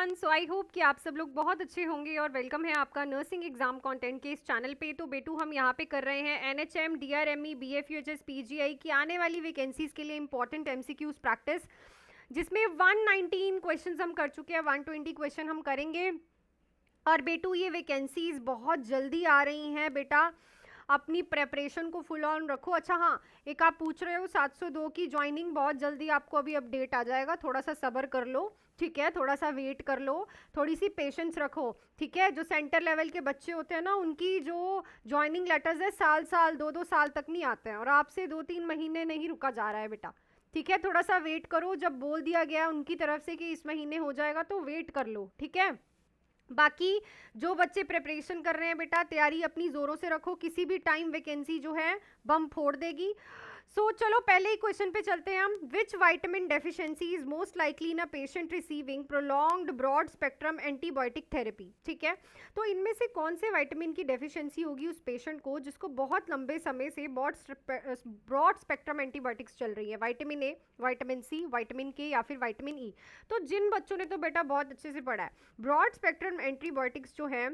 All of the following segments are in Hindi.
एवरीवन, सो आई होप कि आप सब लोग बहुत अच्छे होंगे और वेलकम है आपका नर्सिंग एग्जाम कंटेंट के इस चैनल पे। तो बेटू हम यहाँ पे कर रहे हैं एनएचएम, डीआरएमई, बीएफयूएचएस, पीजीआई की आने वाली वैकेंसीज के लिए इंपॉर्टेंट एमसीक्यूज प्रैक्टिस, जिसमें 119 क्वेश्चंस हम कर चुके हैं, 120 क्वेश्चन हम करेंगे। और बेटू ये वैकेंसीज बहुत जल्दी आ रही हैं बेटा, अपनी प्रेपरेशन को फुल ऑन रखो। अच्छा हाँ, एक आप पूछ रहे हो 702 की ज्वाइनिंग बहुत जल्दी आपको अभी अपडेट आ जाएगा, थोड़ा सा सब्र कर लो, ठीक है, थोड़ा सा वेट कर लो, थोड़ी सी पेशेंस रखो, ठीक है। जो सेंटर लेवल के बच्चे होते हैं ना, उनकी जो ज्वाइनिंग लेटर्स है साल साल 2-2 साल तक नहीं आते हैं, और आपसे 2-3 महीने नहीं रुका जा रहा है बेटा, ठीक है। थोड़ा सा वेट करो, जब बोल दिया गया उनकी तरफ से कि इस महीने हो जाएगा तो वेट कर लो, ठीक है। बाकी जो बच्चे प्रिपरेशन कर रहे हैं बेटा, तैयारी अपनी जोरों से रखो, किसी भी टाइम वैकेंसी जो है बम फोड़ देगी। चलो पहले ही क्वेश्चन पे चलते हैं हम। Which vitamin deficiency is most likely in a patient receiving prolonged broad spectrum antibiotic therapy, ठीक है। तो इनमें से कौन से वाइटामिन की डेफिशिएंसी होगी उस पेशेंट को जिसको बहुत लंबे समय से ब्रॉड स्पेक्ट्रम एंटीबायोटिक्स चल रही है? Vitamin A, vitamin C, vitamin K या फिर विटामिन ई। तो जिन बच्चों ने तो बेटा बहुत अच्छे से पढ़ा है, ब्रॉड स्पेक्ट्रम एंटीबायोटिक्स जो है,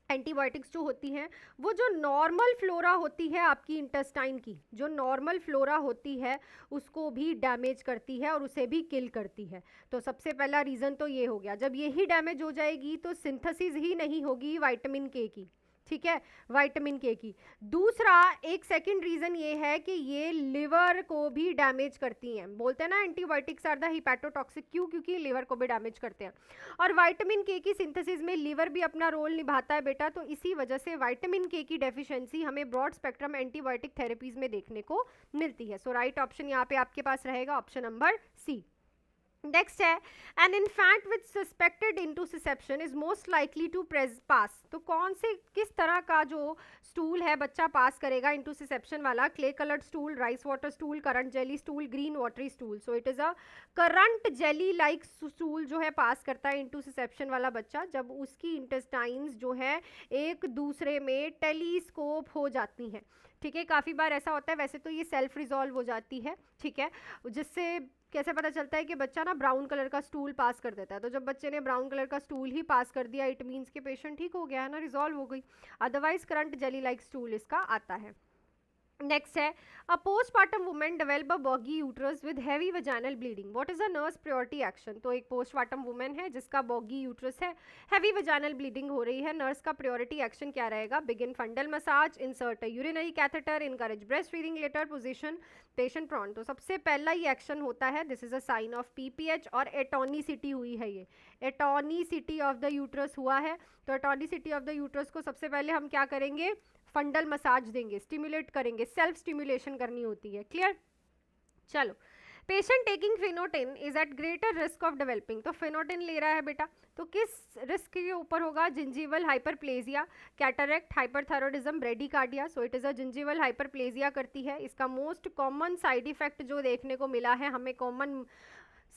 एंटीबायोटिक्स जो होती हैं, वो जो नॉर्मल फ्लोरा होती है आपकी इंटेस्टाइन की, जो नॉर्मल फ्लोरा होती है उसको भी डैमेज करती है और उसे भी किल करती है। तो सबसे पहला रीज़न तो ये हो गया, जब यही डैमेज हो जाएगी तो सिंथेसिस ही नहीं होगी विटामिन के की, ठीक है, विटामिन के की। दूसरा एक सेकंड रीजन ये है कि ये लिवर को भी डैमेज करती हैं। बोलते हैं ना एंटीबायोटिक्स आर द हिपैटोटॉक्सिक, क्यों? क्योंकि लिवर को भी डैमेज करते हैं। और विटामिन के की सिंथेसिस में लिवर भी अपना रोल निभाता है बेटा, तो इसी वजह से विटामिन के की डेफिशिएंसी हमें ब्रॉड स्पेक्ट्रम एंटीबायोटिक थेरेपीज में देखने को मिलती है। सो राइट ऑप्शन यहाँ पे आपके पास रहेगा ऑप्शन नंबर सी। नेक्स्ट है, an infant with suspected intussusception is most likely to pass. तो कौन से, किस तरह का जो स्टूल है बच्चा पास करेगा इंटूसिसेप्शन वाला? Clay coloured stool, rice water stool, currant jelly stool, green watery stool. So it is a current jelly like stool जो है पास करता है इंटूसिसेप्शन वाला बच्चा, जब उसकी इंटेस्टाइन्स जो है एक दूसरे में टेलीस्कोप हो जाती हैं, ठीक है। काफ़ी बार ऐसा होता है, वैसे तो ये सेल्फ रिजॉल्व हो जाती है, ठीक है। जिससे कैसे पता चलता है कि बच्चा ना ब्राउन कलर का स्टूल पास कर देता है? तो जब बच्चे ने ब्राउन कलर का स्टूल ही पास कर दिया, इट मीन्स कि पेशेंट ठीक हो गया है ना, रिजॉल्व हो गई। Otherwise current jelly like stool इसका आता है। नेक्स्ट है, a postpartum women develop a boggy uterus with heavy vaginal bleeding, what is a nurse priority action? तो एक पोस्टमार्टम वुमेन है जिसका बॉगी यूट्रस है, हैवी वजाइनल ब्लीडिंग हो रही है, नर्स का प्रायोरिटी एक्शन क्या रहेगा? Begin fundal massage, insert urinary catheter, encourage breast feeding later, position patient prone. तो सबसे पहला ही एक्शन होता है, this is a sign of PPH और एटोनिसिटी हुई है, ये एटोनिसिटी ऑफ द यूट्रस हुआ है। तो एटोनिसिटी ऑफ द यूट्रस को सबसे पहले हम क्या करेंगे? फंडल मसाज देंगे, स्टिमुलेट करेंगे, सेल्फ स्टिमुलेशन करनी होती है, क्लियर। चलो, patient taking phenytoin is at greater risk of developing. तो फिनोटिन ले रहा है बेटा, तो किस रिस्क के ऊपर होगा? Gingival hyperplasia, cataract, hyperthyroidism, bradycardia. So it is a gingival hyperplasia करती है। इसका मोस्ट कॉमन साइड इफेक्ट जो देखने को मिला है हमें, common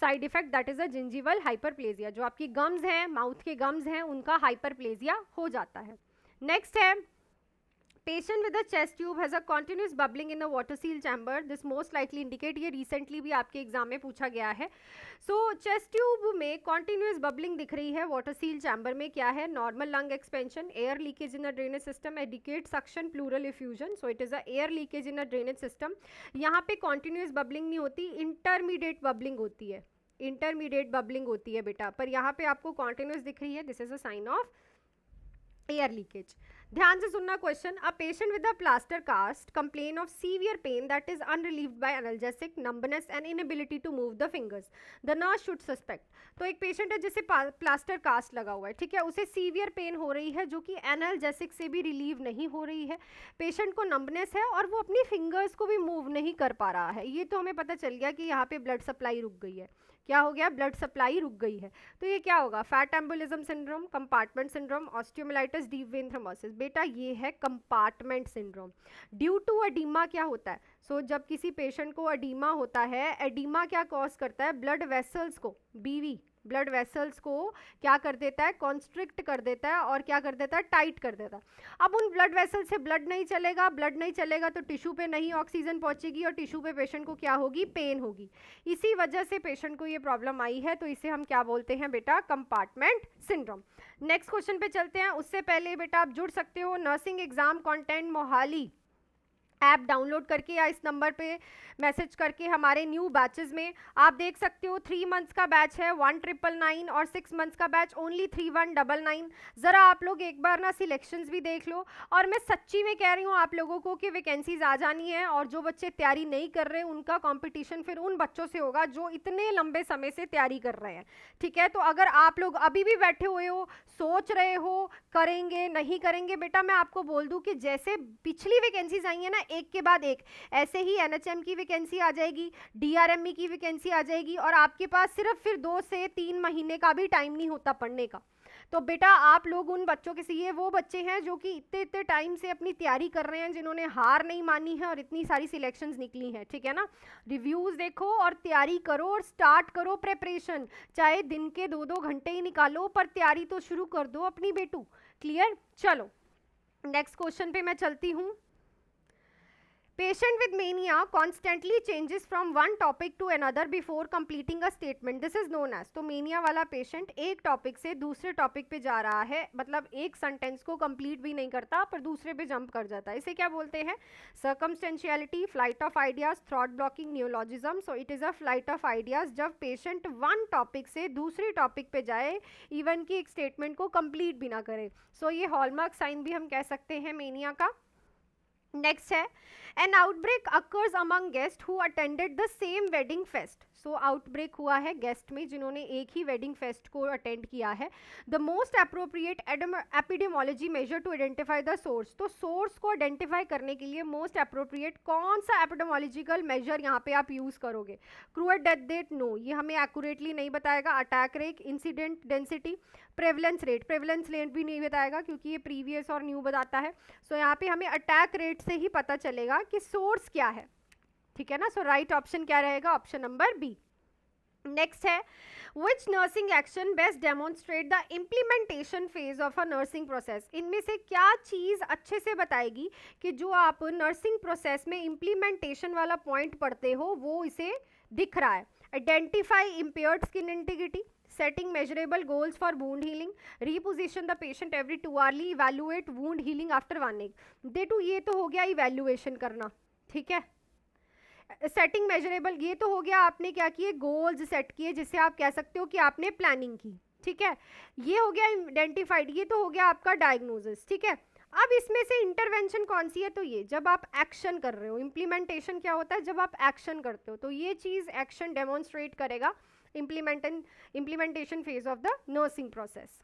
side effect, that is a gingival hyperplasia. जो आपकी गम्स हैं, माउथ के गम्स हैं, उनका हाइपरप्लेजिया हो जाता है। नेक्स्ट है, patient with a chest tube has a continuous bubbling in a water seal chamber, this most likely indicate, ये रिसेंटली भी आपके एग्जाम में पूछा गया है। सो चेस्ट ट्यूब में कंटिन्यूअस बबलिंग दिख रही है वाटर सील चैम्बर में, क्या है? Normal lung expansion, air leakage in a drainage system, adequate suction, pleural effusion. So it is a air leakage in a drainage system. यहाँ पे कंटिन्यूअस बबलिंग नहीं होती, इंटरमीडिएट बबलिंग होती है, इंटरमीडिएट बबलिंग होती है बेटा, पर यहाँ पे आपको कंटिन्यूअस दिख रही है, this is a sign of air leakage. ध्यान से सुनना question, a patient with a plaster cast complain of severe pain that is unrelieved by analgesic, numbness and inability to move the fingers, the nurse should suspect. तो एक पेशेंट है जिसे प्लास्टर कास्ट लगा हुआ है, ठीक है, उसे सीवियर पेन हो रही है जो कि एनाल्जेसिक से भी रिलीव नहीं हो रही है, पेशेंट को नंबनेस है और वो अपनी फिंगर्स को भी मूव नहीं कर पा रहा है। ये तो हमें पता चल गया कि यहाँ पे ब्लड सप्लाई रुक गई है। क्या हो गया? ब्लड सप्लाई रुक गई है। तो ये क्या होगा? Fat embolism syndrome, compartment syndrome, osteomyelitis, deep vein thrombosis. बेटा ये है compartment syndrome. Due to oedema क्या होता है? जब किसी पेशेंट को एडीमा होता है, एडीमा क्या कॉज करता है? ब्लड वेसल्स को, बीवी, ब्लड वेसल्स को क्या कर देता है, कॉन्स्ट्रिक्ट कर देता है और क्या कर देता है, टाइट कर देता है। अब उन ब्लड वेसल से ब्लड नहीं चलेगा, ब्लड नहीं चलेगा तो टिश्यू पे नहीं ऑक्सीजन पहुंचेगी और टिश्यू पे पेशेंट को क्या होगी, पेन होगी। इसी वजह से पेशेंट को ये प्रॉब्लम आई है, तो इसे हम क्या बोलते हैं बेटा, कंपार्टमेंट सिंड्रोम। नेक्स्ट क्वेश्चन पे चलते हैं। उससे पहले बेटा आप जुड़ सकते हो nursing exam content Mohali app download करके या इस नंबर पे मैसेज करके हमारे न्यू बैचेस में आप देख सकते हो। 3 मंथ्स का बैच है 1999 और 6 मंथ्स का बैच ओनली 3199। ज़रा आप लोग एक बार ना सिलेक्शंस भी देख लो। और मैं सच्ची में कह रही हूँ आप लोगों को कि वैकेंसीज आ जानी है, और जो बच्चे तैयारी नहीं कर रहे उनका कंपटीशन फिर उन बच्चों से होगा जो इतने लंबे समय से तैयारी कर रहे हैं। ठीक है, तो अगर आप लोग अभी भी बैठे हुए हो, सोच रहे हो करेंगे नहीं करेंगे, बेटा मैं आपको बोल दूं कि जैसे पिछली वैकेंसीज आई है ना एक के बाद एक, ऐसे ही एनएचएम की वैकेंसी आ जाएगी, डीआरएमई की वैकेंसी आ जाएगी, और आपके पास सिर्फ फिर 2 से 3 महीने का भी टाइम नहीं होता पढ़ने का। तो बेटा आप लोग उन बच्चों के से, ये वो बच्चे हैं जो कि इतने इतने टाइम से अपनी तैयारी कर रहे हैं, जिन्होंने हार नहीं मानी है और इतनी सारी सिलेक्शंस निकली हैं। ठीक है ना, रिव्यूज देखो और तैयारी करो और स्टार्ट करो प्रेपरेशन, चाहे दिन के 2-2 घंटे ही निकालो, पर तैयारी तो शुरू कर दो अपनी बेटू। क्लियर, चलो नेक्स्ट क्वेश्चन पे मैं चलती हूँ। Patient with mania constantly changes from one topic to another before completing a statement. This is known as, तो mania वाला पेशेंट एक टॉपिक से दूसरे टॉपिक पे जा रहा है, मतलब एक सेंटेंस को कंप्लीट भी नहीं करता पर दूसरे पे जंप कर जाता है। इसे क्या बोलते हैं, सर्कमस्टेंशियलिटी, फ्लाइट ऑफ आइडियाज, थ्रॉट blocking, neologism. So it is a flight of ideas, जब पेशेंट वन टॉपिक से दूसरे टॉपिक पे जाए, इवन कि एक स्टेटमेंट को कंप्लीट भी ना करे। सो ये हॉलमार्क साइन भी हम कह सकते हैं मेनिया का। नेक्स्ट है, an outbreak occurs among guests who attended the same wedding fest. So outbreak हुआ है गेस्ट में जिन्होंने एक ही वेडिंग फेस्ट को अटेंड किया है। The most appropriate epidemiology measure to identify the source. तो सोर्स को आइडेंटिफाई करने के लिए मोस्ट अप्रोप्रिएट कौन सा एपिडेमोलॉजिकल मेजर यहाँ पे आप यूज करोगे। क्रूअल डेथ डेट, नो, ये हमें एक्यूरेटली नहीं बताएगा। Attack rate, incident density, prevalence rate भी नहीं बताएगा क्योंकि ये प्रीवियस और न्यू बताता है। सो यहाँ पे हमें अटैक रेट से ही पता चलेगा कि सोर्स क्या है। ठीक है ना, सो राइट ऑप्शन क्या रहेगा, ऑप्शन नंबर बी। नेक्स्ट है, which nursing action best demonstrate the implementation phase of a nursing process. इनमें से क्या चीज़ अच्छे से बताएगी कि जो आप नर्सिंग प्रोसेस में इम्प्लीमेंटेशन वाला पॉइंट पढ़ते हो वो इसे दिख रहा है। Identify impaired skin integrity, setting measurable goals for wound healing, reposition the patient every 2 hourly, evaluate wound healing after 1 week। देखो ये तो हो गया इवेल्युएशन करना। ठीक है, सेटिंग मेजरेबल, ये तो हो गया आपने क्या किए, गोल्स सेट किए जिससे आप कह सकते हो कि आपने प्लानिंग की। ठीक है, ये हो गया आइडेंटिफाइड, ये तो हो गया आपका डायग्नोसिस। ठीक है, अब इसमें से इंटरवेंशन कौन सी है, तो ये जब आप एक्शन कर रहे हो। इम्प्लीमेंटेशन क्या होता है, जब आप एक्शन करते हो, तो ये चीज़ एक्शन डेमोन्स्ट्रेट करेगा implementation phase of the nursing process।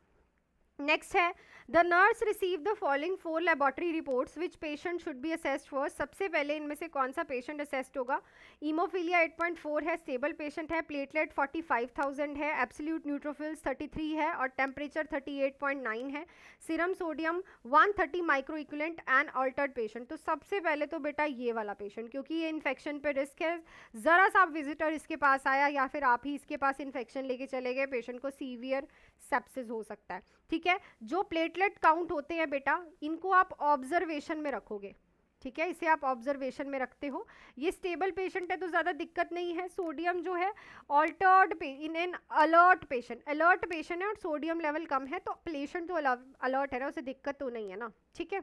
Next है, the nurse receive the following 4 laboratory reports which patient should be assessed first. सबसे पहले इनमें से कौन सा पेशेंट असेस्ड होगा। ईमोफीलिया 8.4 है, स्टेबल पेशेंट है, प्लेटलेट 45,000 है, एब्सोल्यूट न्यूट्रोफिल्स 33 है और टेम्परेचर 38.9 है, serum sodium 130 micro equivalent and Altered patient. तो सबसे पहले तो बेटा ये वाला पेशेंट, क्योंकि ये इन्फेक्शन पे रिस्क है, ज़रा सा विजिटर इसके पास आया या फिर आप ही इसके पास इन्फेक्शन लेके चले गए, पेशेंट को सीवियर सेप्सिस हो सकता है। ठीक है, जो प्लेटलेट काउंट होते हैं बेटा इनको आप ऑब्जर्वेशन में रखोगे। ठीक है, इसे आप ऑब्जर्वेशन में रखते हो। ये स्टेबल पेशेंट है तो ज़्यादा दिक्कत नहीं है। सोडियम जो है altered in an alert patient है और सोडियम लेवल कम है, तो पेशेंट तो अलर्ट है ना, उसे दिक्कत तो नहीं है ना। ठीक है,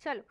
चलो,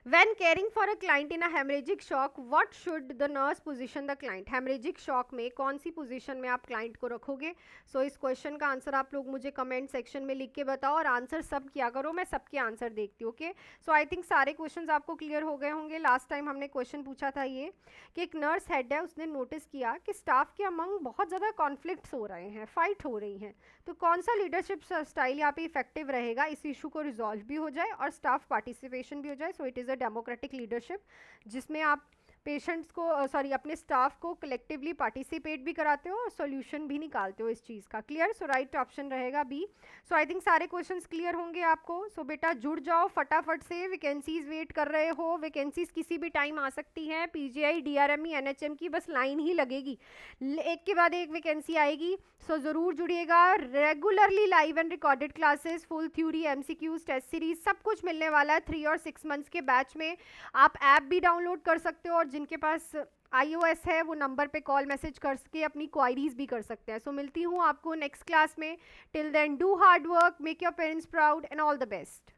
When caring for a client in a hemorrhagic shock, what should the nurse position the client? Hemorrhagic shock में कौन सी पोजीशन में आप क्लाइंट को रखोगे। सो इस क्वेश्चन का आंसर आप लोग मुझे कमेंट सेक्शन में लिख के बताओ और आंसर सब किया करो, मैं सबके आंसर देखती हूँ। ओके, सो आई थिंक सारे क्वेश्चंस आपको क्लियर हो गए होंगे। लास्ट टाइम हमने क्वेश्चन पूछा था ये कि एक नर्स हेड है, उसने नोटिस किया कि स्टाफ के अमंग बहुत ज़्यादा कॉन्फ्लिक्ट्स हो रहे हैं, फाइट हो रही हैं, तो कौन सा लीडरशिप स्टाइल यहाँ पे इफेक्टिव रहेगा, इस इशू को रिजॉल्व भी हो जाए और स्टाफ पार्टिसिपेशन भी हो जाए। सो it is a democratic leadership जिसमें आप पेशेंट्स को सॉरी अपने स्टाफ को कलेक्टिवली पार्टिसिपेट भी कराते हो और सॉल्यूशन भी निकालते हो इस चीज़ का। क्लियर? सो राइट ऑप्शन रहेगा बी। सो आई थिंक सारे क्वेश्चंस क्लियर होंगे आपको। सो बेटा जुड़ जाओ फटाफट से, वैकेंसीज वेट कर रहे हो, वैकेंसीज किसी भी टाइम आ सकती हैं। पीजीआई, डीआरएमई, एनएचएम की बस लाइन ही लगेगी, एक के बाद एक वैकेंसी आएगी। सो ज़रूर जुड़िएगा। Regularly live and recorded classes, full theory, MCQs, test series सब कुछ मिलने वाला है 3 और 6 मंथ्स के बैच में। आप ऐप भी डाउनलोड कर सकते हो और जिनके पास iOS है वो नंबर पे कॉल मैसेज करके अपनी क्वायरीज भी कर सकते हैं। सो मिलती हूँ आपको नेक्स्ट क्लास में। Till then do hard work, make your parents proud and all the best.